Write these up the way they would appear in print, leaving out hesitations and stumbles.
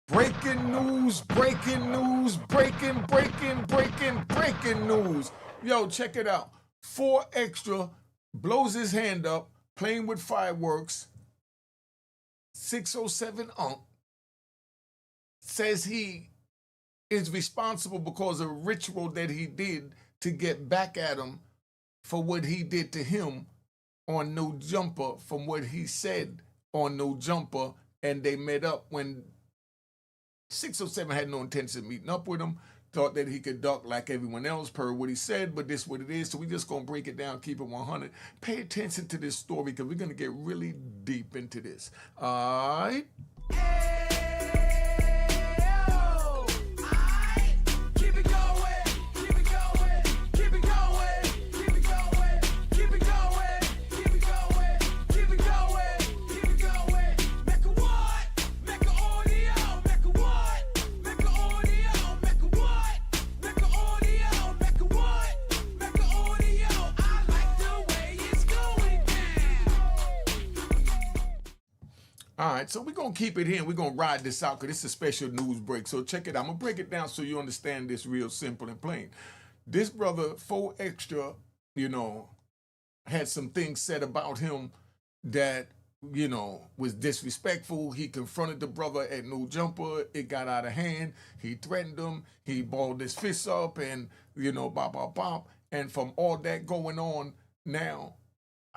Breaking news, breaking news, breaking news. Yo, check it out. 4Extra blows his hand up, playing with fireworks. 607 Unk says he is responsible because of a ritual that he did to get back at him for what he did to him on No Jumper, from what he said on No Jumper, and they met up when 607 had no intention of meeting up with him, thought that he could duck like everyone else per what he said, but this is what it is. So we just gonna break it down, keep it 100. Pay attention to this story because we're gonna get really deep into this. All right. All right, so we're going to keep it here and we're going to ride this out because it's a special news break. So check it out. I'm going to break it down so you understand this real simple and plain. This brother, 4Extra, had some things said about him that, was disrespectful. He confronted the brother at No Jumper. It got out of hand. He threatened him. He balled his fists up and, bop, bop, bop. And from all that going on now,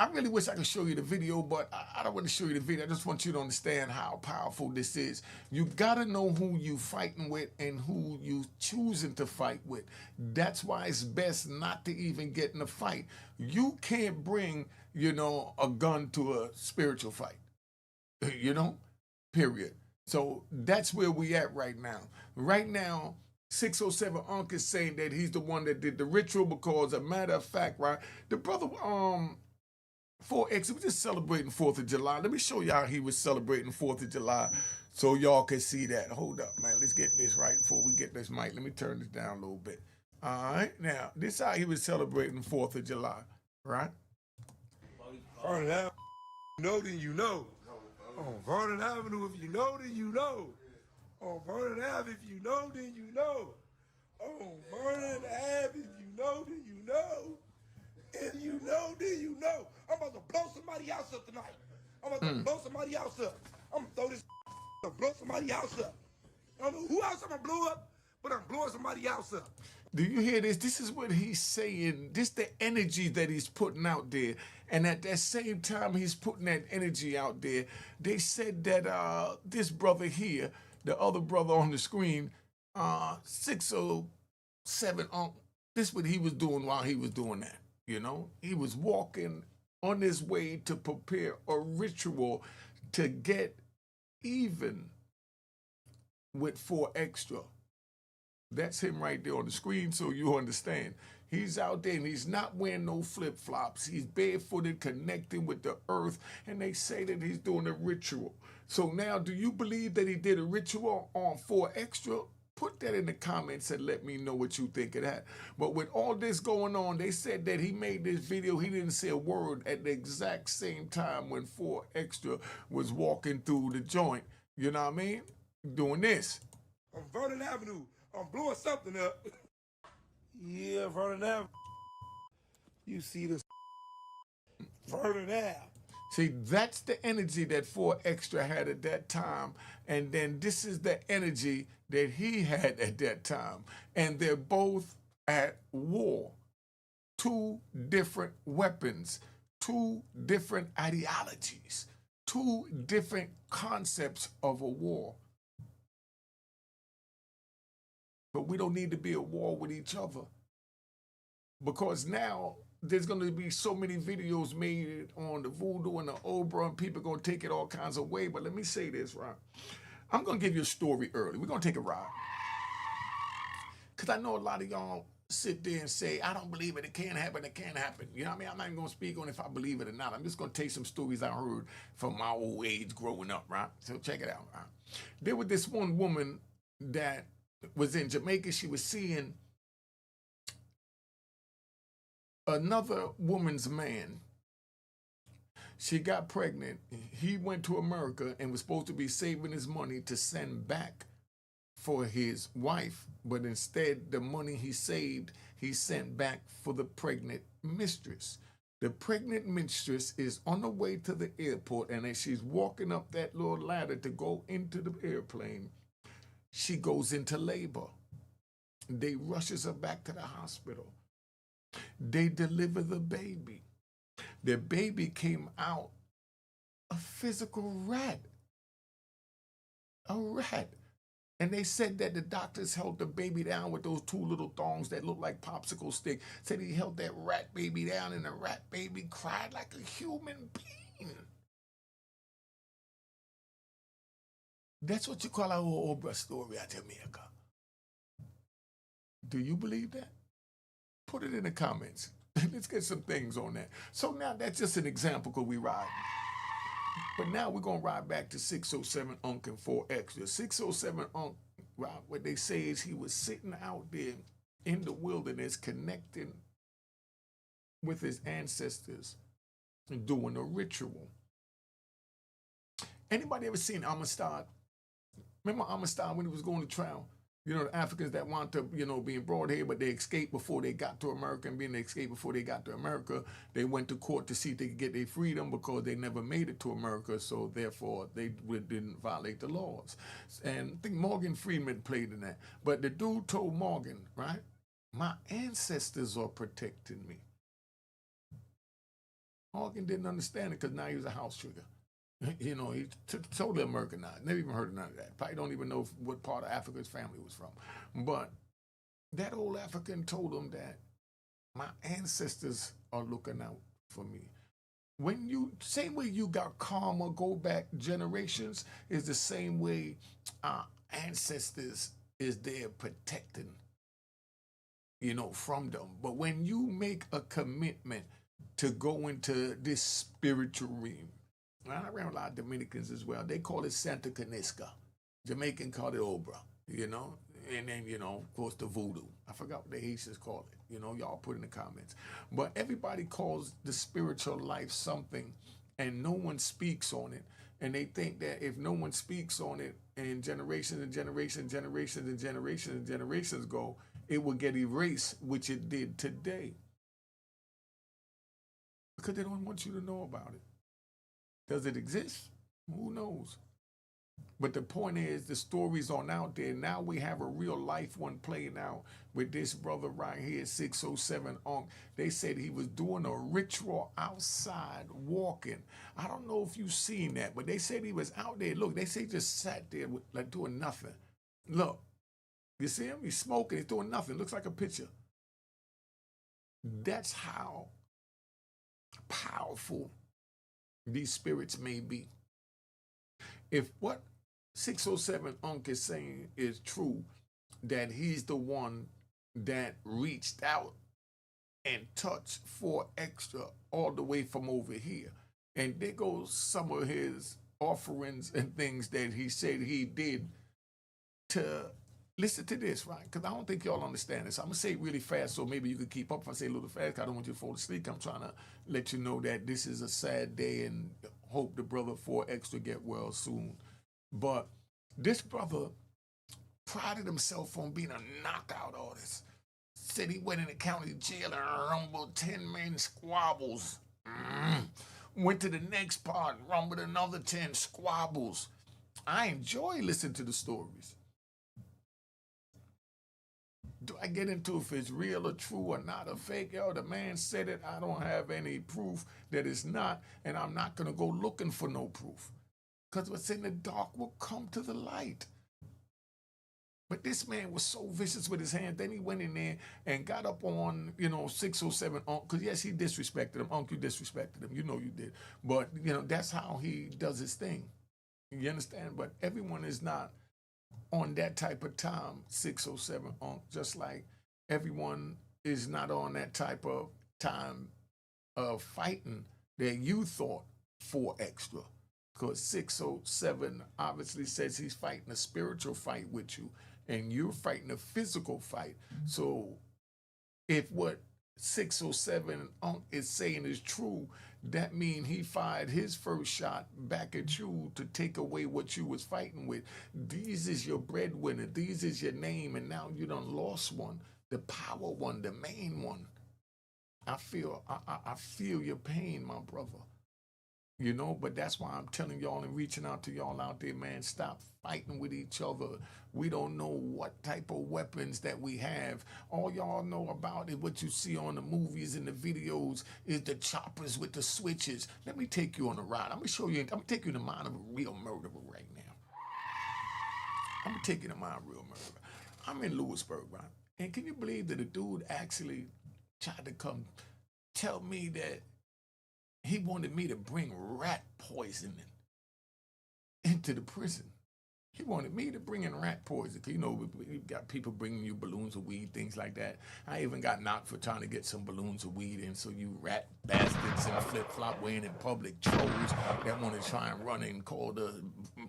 I really wish I could show you the video, but I don't want to show you the video. I just want you to understand how powerful this is. You got to know who you fighting with and who you choosing to fight with. That's why it's best not to even get in a fight. You can't bring, a gun to a spiritual fight, period. So that's where we at right now. Right now, 607 Unk is saying that he's the one that did the ritual because, a matter of fact, right, the brother, 4X, he was just celebrating 4th of July. Let me show y'all he was celebrating 4th of July so y'all can see that. Hold up, man. Let's get this right before we get this mic. Let me turn this down a little bit. All right, now, this is how he was celebrating 4th of July, right? Vernon Avenue, you know, then you know. On Vernon Avenue, if you know, then you know. On Vernon Ave, if you know, then you know. On Vernon Ave, if you know, then you know. If you know, then you know. I'm about to blow somebody else up tonight. I'm about to blow somebody else up. I'm going to throw this to blow somebody else up. I don't know who else I'm going to blow up, but I'm blowing somebody else up. Do you hear this? This is what he's saying. This the energy that he's putting out there. And at that same time he's putting that energy out there, they said that this brother here, the other brother on the screen, 607, this is what he was doing while he was doing that. He was walking on his way to prepare a ritual to get even with 4Extra. That's him right there on the screen so you understand. He's out there and he's not wearing no flip-flops. He's barefooted, connecting with the earth, and they say that he's doing a ritual. So now, do you believe that he did a ritual on 4Extra? Put that in the comments and let me know what you think of that. But with all this going on, they said that he made this video. He didn't say a word at the exact same time when 4Extra was walking through the joint. You know what I mean? Doing this. On Vernon Avenue, I'm blowing something up. Yeah, Vernon Avenue. You see this Vernon Ave. See, that's the energy that 4Extra had at that time. And then this is the energy that he had at that time. And they're both at war. Two different weapons, two different ideologies, two different concepts of a war. But we don't need to be at war with each other. Because now there's going to be so many videos made on the voodoo and the obra, and people are going to take it all kinds of ways. But let me say this, right? I'm going to give you a story early. We're going to take a ride. Because I know a lot of y'all sit there and say, I don't believe it. It can't happen. It can't happen. You know what I mean? I'm not even going to speak on if I believe it or not. I'm just going to tell you some stories I heard from my old age growing up, right? So check it out, right? There was this one woman that was in Jamaica. She was seeing another woman's man. She got pregnant. He went to America and was supposed to be saving his money to send back for his wife, but instead the money he saved, he sent back for the pregnant mistress. The pregnant mistress is on the way to the airport, and as she's walking up that little ladder to go into the airplane, she goes into labor. They rushes her back to the hospital. They deliver the baby. The baby came out a physical rat. A rat. And they said that the doctors held the baby down with those two little thongs that looked like popsicle stick. Said he held that rat baby down, and the rat baby cried like a human being. That's what you call our Obra story out of America. Do you believe that? Put it in the comments. Let's get some things on that. So now that's just an example because we ride. But now we're going to ride back to 607 Unc and 4 Extra. 607 Unc, right, what they say is he was sitting out there in the wilderness connecting with his ancestors and doing a ritual. Anybody ever seen Amistad? Remember Amistad when he was going to trial? You know, the Africans that want to, being brought here, but they escaped before they got to America. And being they escaped before they got to America, they went to court to see if they could get their freedom because they never made it to America. So therefore, they didn't violate the laws. And I think Morgan Freeman played in that. But the dude told Morgan, right, my ancestors are protecting me. Morgan didn't understand it because now he was a house trigger. He's totally Americanized. Never even heard of none of that. Probably don't even know what part of Africa his family was from. But that old African told him that my ancestors are looking out for me. Same way you got karma go back generations, is the same way our ancestors is there protecting, from them. But when you make a commitment to go into this spiritual realm, I ran a lot of Dominicans as well. They call it Santa Canisca. Jamaican call it Obra, And then, of course, the voodoo. I forgot what the Haitians call it. Y'all put in the comments. But everybody calls the spiritual life something, and no one speaks on it. And they think that if no one speaks on it, and generations and generations, generations and generations and generations go, it will get erased, which it did today. Because they don't want you to know about it. Does it exist? Who knows? But the point is, the stories on out there. Now we have a real life one playing out with this brother right here, 607 Unc. They said he was doing a ritual outside, walking. I don't know if you've seen that, but they said he was out there. Look, they say he just sat there like doing nothing. Look, you see him? He's smoking. He's doing nothing. Looks like a picture. That's how powerful these spirits may be. If what 607 Unc is saying is true, that he's the one that reached out and touched 4 Extra all the way from over here. And there goes some of his offerings and things that he said he did to listen to this, right? Because I don't think y'all understand this. I'm going to say it really fast so maybe you can keep up. If I say a little fast, I don't want you to fall asleep. I'm trying to let you know that this is a sad day and hope the brother 4 Extra get well soon. But this brother prided himself on being a knockout artist. Said he went in the county jail and rumbled 10 men squabbles. Went to the next part, rumbled another 10 squabbles. I enjoy listening to the stories. Do I get into if it's real or true or not, a fake? The man said it. I don't have any proof that it's not, and I'm not going to go looking for no proof. Because what's in the dark will come to the light. But this man was so vicious with his hands. Then he went in there and got up on, 607 Unc. Because, yes, he disrespected him. Unc, you disrespected him. You know you did. But, that's how he does his thing. You understand? But everyone is not on that type of time, 607 Unc. Just like everyone is not on that type of time of fighting that you thought 4 Extra. Because 607 obviously says he's fighting a spiritual fight with you, and you're fighting a physical fight. So if what 607 Unc is saying is true, that mean he fired his first shot back at you to take away what you was fighting with. These is your breadwinner. These is your name, and now you done lost one, the power one, the main one. I feel your pain, my brother. You know, but that's why I'm telling y'all and reaching out to y'all out there, man. Stop fighting with each other. We don't know what type of weapons that we have. All y'all know about it, what you see on the movies and the videos, is the choppers with the switches. Let me take you on a ride. I'm gonna show you. I'm gonna take you to the mind of a real murderer right now. I'm gonna take you to my real murderer. I'm in Lewisburg, right? And can you believe that a dude actually tried to come tell me that he wanted me to bring rat poisoning into the prison? He wanted me to bring in rat poison. You know, we got people bringing you balloons of weed, things like that. I even got knocked for trying to get some balloons of weed in. So you rat bastards and flip-flop wearing in public trolls that want to try and run and call the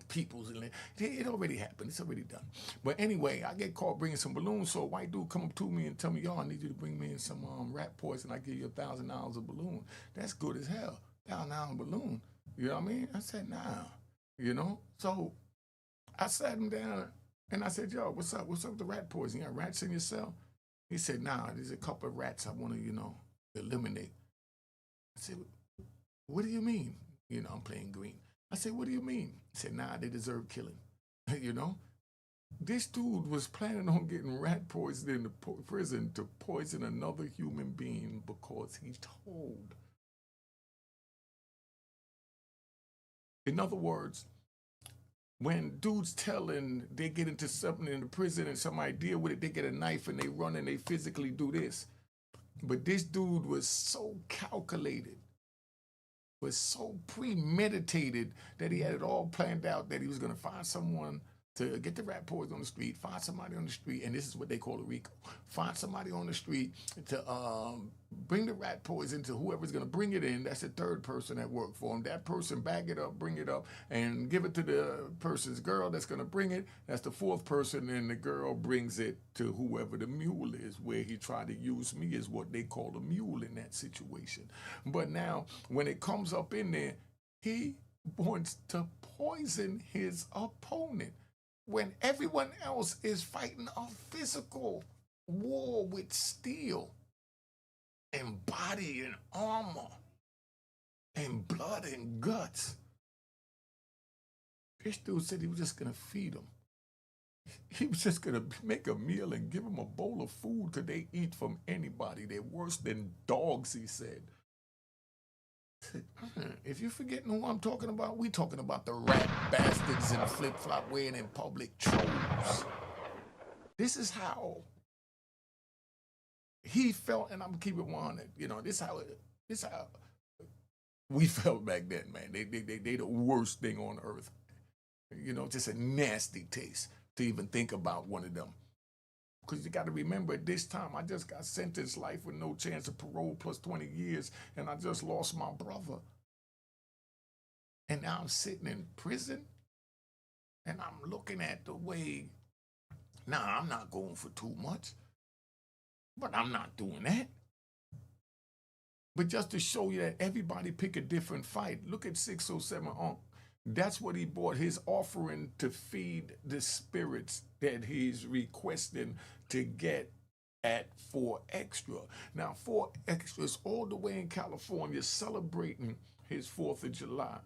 peoples. It already happened. It's already done. But anyway, I get caught bringing some balloons. So a white dude come up to me and tell me, yo, I need you to bring me in some rat poison. I give you $1,000 a balloon. That's good as hell. $1,000 balloon. You know what I mean? I said, nah. You know? So I sat him down and I said, yo, what's up? What's up with the rat poison? You got rats in your cell? He said, nah, there's a couple of rats I want to, eliminate. I said, what do you mean? You know, I'm playing green. I said, what do you mean? He said, nah, they deserve killing. You know? This dude was planning on getting rat poisoned in the prison to poison another human being because he told. In other words, when dudes telling they get into something in the prison and somebody deal with it, they get a knife and they run and they physically do this. But this dude was so calculated, was so premeditated that he had it all planned out that he was going to find someone to get the rat poison on the street, find somebody on the street, and this is what they call a RICO. Find somebody on the street to bring the rat poison to whoever's going to bring it in. That's the third person that worked for him. That person bag it up, bring it up, and give it to the person's girl that's going to bring it. That's the fourth person, and the girl brings it to whoever the mule is. Where he tried to use me is what they call a mule in that situation. But now, when it comes up in there, he wants to poison his opponent when everyone else is fighting a physical war with steel and body and armor and blood and guts. This dude said he was just gonna feed them. He was just gonna make a meal and give them a bowl of food because they eat from anybody. They're worse than dogs, he said. If you're forgetting who I'm talking about, we talking about the rat bastards and flip-flop wearing in public trolls. This is how he felt, and I'm gonna keep it 100. You know, this how we felt back then, man. They the worst thing on earth. You know, just a nasty taste to even think about one of them. Because you got to remember, at this time, I just got sentenced life with no chance of parole plus 20 years, and I just lost my brother. And now I'm sitting in prison, and I'm looking at the way, nah, I'm not going for too much, but I'm not doing that. But just to show you that everybody pick a different fight, look at 607 Unc. That's what he bought, his offering to feed the spirits that he's requesting to get at 4 Extra. Now, 4 Extra is all the way in California celebrating his 4th of July.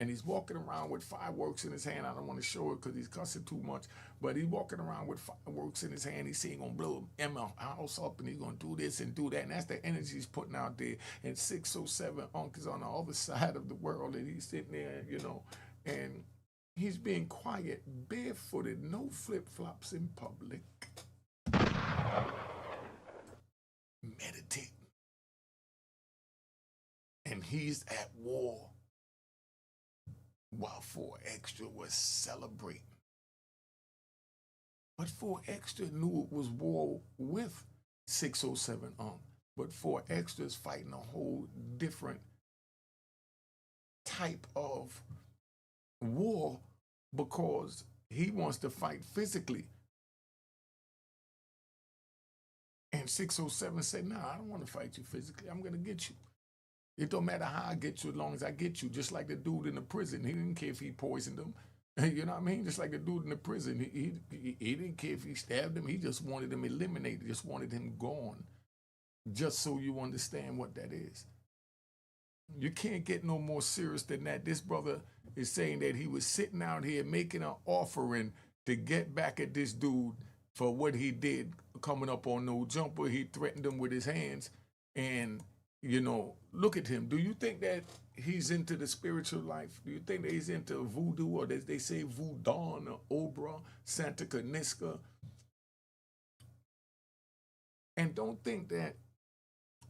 And he's walking around with fireworks in his hand. I don't want to show it because he's cussing too much, but he's walking around with fireworks in his hand. He's saying he's going to blow Emma house up and he's going to do this and do that. And that's the energy he's putting out there. And 607 Unc is on the other side of the world and he's sitting there, you know, and he's being quiet, barefooted, no flip-flops in public, meditating. And he's at war while 4 Extra was celebrating. But 4 Extra knew it was war with 607 But 4 Extra is fighting a whole different type of war because he wants to fight physically. And 607 said, nah, I don't want to fight you physically. I'm going to get you. It don't matter how I get you as long as I get you. Just like the dude in the prison. He didn't care if he poisoned him. You know what I mean? Just like the dude in the prison. He didn't care if he stabbed him. He just wanted him eliminated. Just wanted him gone. Just so you understand what that is. You can't get no more serious than that. This brother is saying that he was sitting out here making an offering to get back at this dude for what he did coming up on No Jumper. He threatened him with his hands. And, look at him. Do you think that he's into the spiritual life? Do you think that he's into voodoo, or as they say, voodoo or obra, Santa Caniska? And don't think that,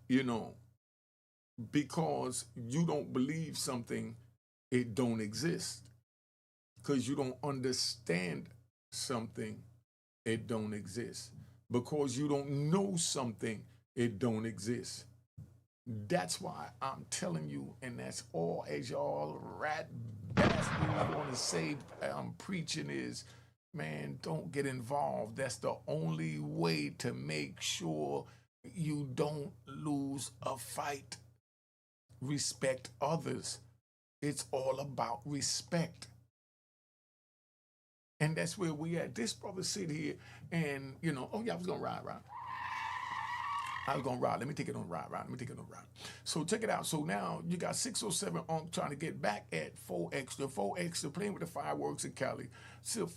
you know, because you don't believe something, it don't exist. Because you don't understand something, it don't exist. Because you don't know something, it don't exist. That's why I'm telling you, and that's all as y'all rat bastards want to say I'm preaching is, man, don't get involved. That's the only way to make sure you don't lose a fight. Respect others. It's all about respect. And that's where we at. This brother sit here and, oh yeah, I was gonna ride. I was gonna ride. Let me take it on ride. Let me take it on ride. So check it out. So now you got 607 Unc trying to get back at 4 Extra. 4 Extra playing with the fireworks in Cali. So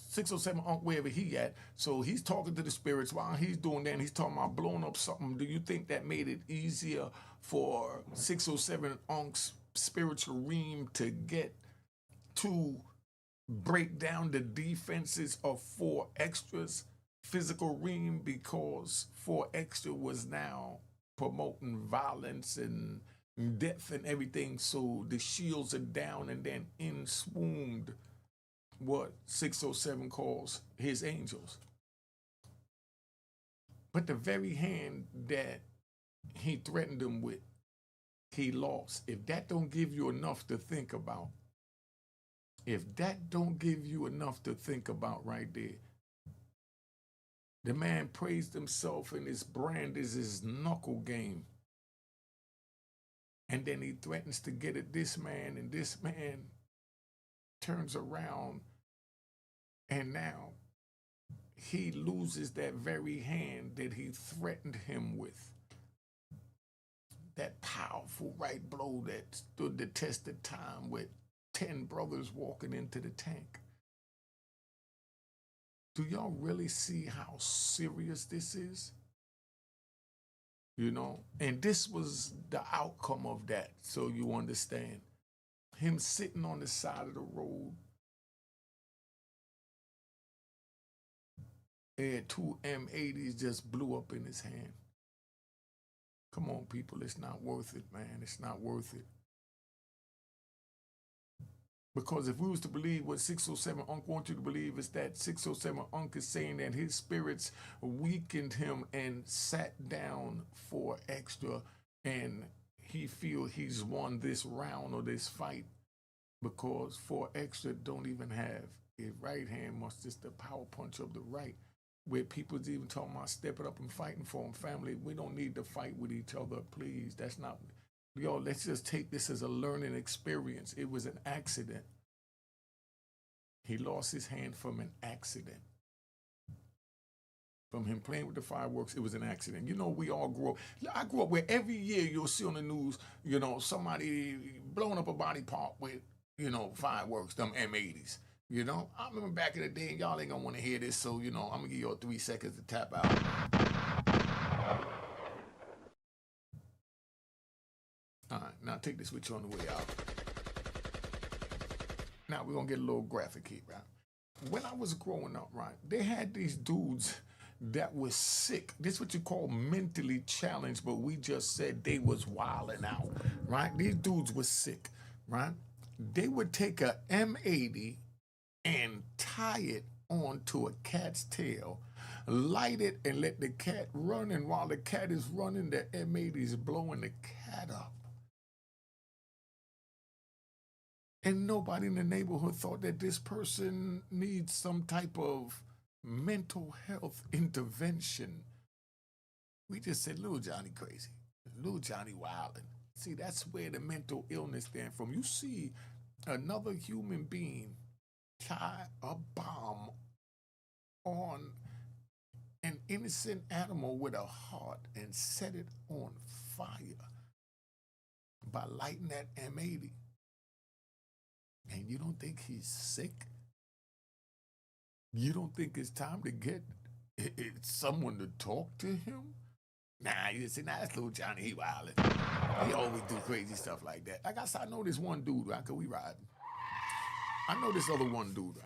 607 Unc wherever he at. So he's talking to the spirits while he's doing that. And he's talking about blowing up something. Do you think that made it easier for 607 Unc's spiritual realm to get to break down the defenses of 4 Extras? Physical realm, because 4 Extra was now promoting violence and death and everything. So the shields are down, and then in swooned what 607 calls his angels. But the very hand that he threatened them with, he lost. If that don't give you enough to think about, right there, the man praised himself, and his brand is his knuckle game. And then he threatens to get at this man, and this man turns around, and now he loses that very hand that he threatened him with. That powerful right blow that stood the test of time with 10 brothers walking into the tank. Do y'all really see how serious this is? And this was the outcome of that, so you understand. Him sitting on the side of the road, and 2 M80s just blew up in his hand. Come on, people, it's not worth it, man. It's not worth it. Because if we was to believe what 607 Unc wants you to believe, is that 607 Unc is saying that his spirits weakened him and sat down 4 Extra, and he feel he's won this round or this fight because 4 Extra don't even have a right hand, much just the power punch of the right. Where people's even talking about stepping up and fighting for them. Family, we don't need to fight with each other, please. That's not... Yo, let's just take this as a learning experience. It was an accident. He lost his hand from an accident. From him playing with the fireworks, it was an accident. We all grew up. I grew up where every year you'll see on the news, somebody blowing up a body part with, fireworks, them M80s. I remember back in the day, and y'all ain't gonna want to hear this, so, I'm gonna give y'all 3 seconds to tap out. All right, now take this with you on the way out. Now we're gonna get a little graphic here, right? When I was growing up, right, they had these dudes that was sick. This is what you call mentally challenged, but we just said they was wilding out, right? These dudes was sick, right? They would take a M80 and tie it onto a cat's tail, light it, and let the cat run, and while the cat is running, the M80 is blowing the cat up. And nobody in the neighborhood thought that this person needs some type of mental health intervention. We just said, little Johnny crazy. Little Johnny wildin'. See, that's where the mental illness stand from. You see another human being tie a bomb on an innocent animal with a heart and set it on fire by lighting that M80. And you don't think he's sick? You don't think it's time to get someone to talk to him? Nah, you say, nah, that's little Johnny, he wildin'. He always do crazy stuff like that. Like I said, I know this one dude, right? Cause we riding. I know this other one dude.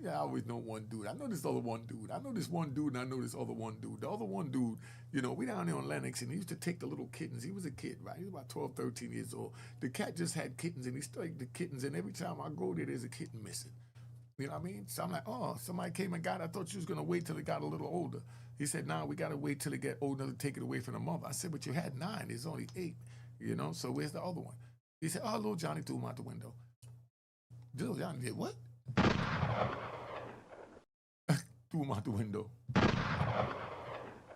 I always know one dude. I know this other one dude. I know this one dude, and I know this other one dude. The other one dude, you know, we down there on Lennox, and he used to take the little kittens. He was a kid, right? He was about 12, 13 years old. The cat just had kittens, and he stuck the kittens, and every time I go there, there's a kitten missing. You know what I mean? So I'm like, oh, somebody came and got it. I thought you was going to wait till it got a little older. He said, nah, we got to wait till it get old enough to take it away from the mother. I said, but you had 9. There's only 8, you know? So where's the other one? He said, oh, little Johnny threw him out the window. Little Johnny did what? Threw him out the window.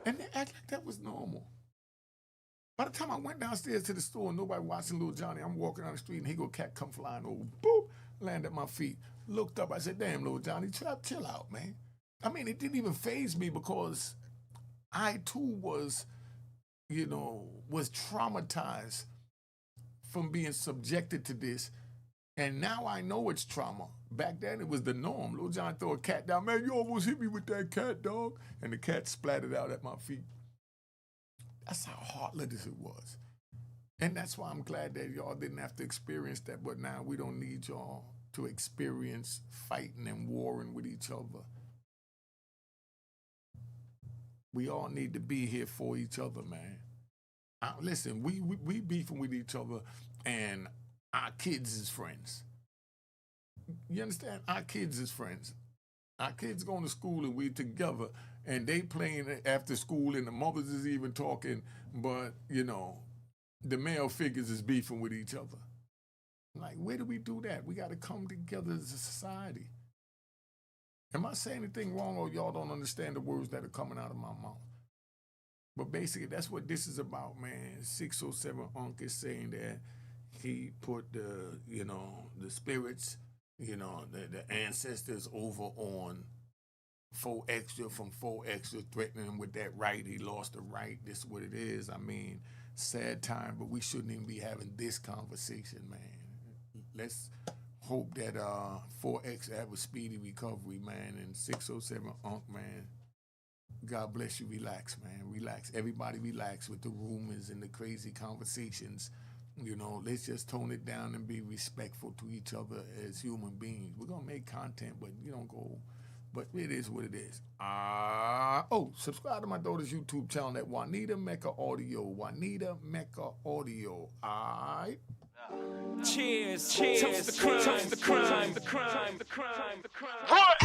And they act like that was normal. By the time I went downstairs to the store and nobody watching little Johnny, I'm walking down the street and he go cat come flying over, boop, land at my feet. Looked up, I said, damn, little Johnny, chill out, man. I mean, it didn't even faze me because I too was, you know, was traumatized from being subjected to this. And now I know it's trauma. Back then it was the norm. Little John throw a cat down, man, you almost hit me with that cat, dog. And the cat splattered out at my feet. That's how heartless it was. And that's why I'm glad that y'all didn't have to experience that, but now we don't need y'all to experience fighting and warring with each other. We all need to be here for each other, man. Listen, we beefing with each other and our kids is friends. You understand? Our kids is friends. Our kids going to school and we together and they playing after school and the mothers is even talking, but, you know, the male figures is beefing with each other. Like, where do we do that? We got to come together as a society. Am I saying anything wrong or y'all don't understand the words that are coming out of my mouth? But basically, that's what this is about, man. 607 Unc is saying that he put the, you know, the spirits, you know, the ancestors over on 4 Extra from 4 Extra, threatening him with that right. He lost the right. This is what it is. I mean, sad time, but we shouldn't even be having this conversation, man. Let's hope that 4X have a speedy recovery, man, and 607 Unc, man. God bless you. Relax, man. Relax. Everybody relax with the rumors and the crazy conversations. You know, let's just tone it down and be respectful to each other as human beings. We're going to make content, but you don't go. But it is what it is. Subscribe to my daughter's YouTube channel at Juanita Mecca Audio. Juanita Mecca Audio. All right? Cheers, cheers, toast the crime, toast the crime, the crime, the crime, the crime. What?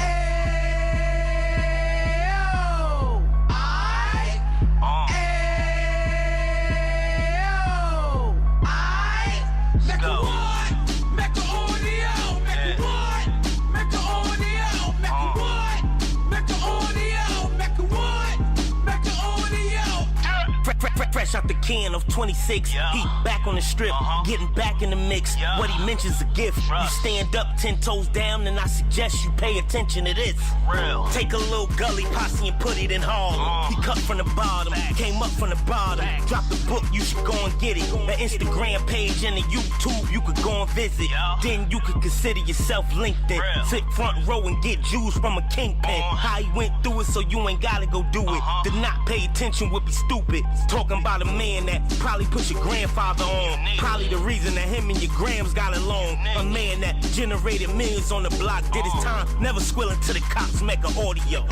Fresh out the can of 26, yeah. He back on the strip, getting back in the mix. Yeah. What he mentions a gift. Right. You stand up 10 toes down, and I suggest you pay attention to this. Real. Take a little gully posse and put it in Harlem. He cut from the bottom, came up from the bottom. Drop the book, you should go and get it. The Instagram page and the YouTube, you could go and visit. Yeah. Then you could consider yourself LinkedIn. Real. Sit front row and get Jews from a kingpin. How he went through it, so you ain't gotta go do it. To not pay attention would be stupid. Talking about a man that probably put your grandfather on. Probably the reason that him and your grams got along. A man that generated millions on the block, did his time, never squilling to the cops, make an audio.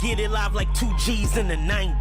Get it live like 2 G's in the 90s.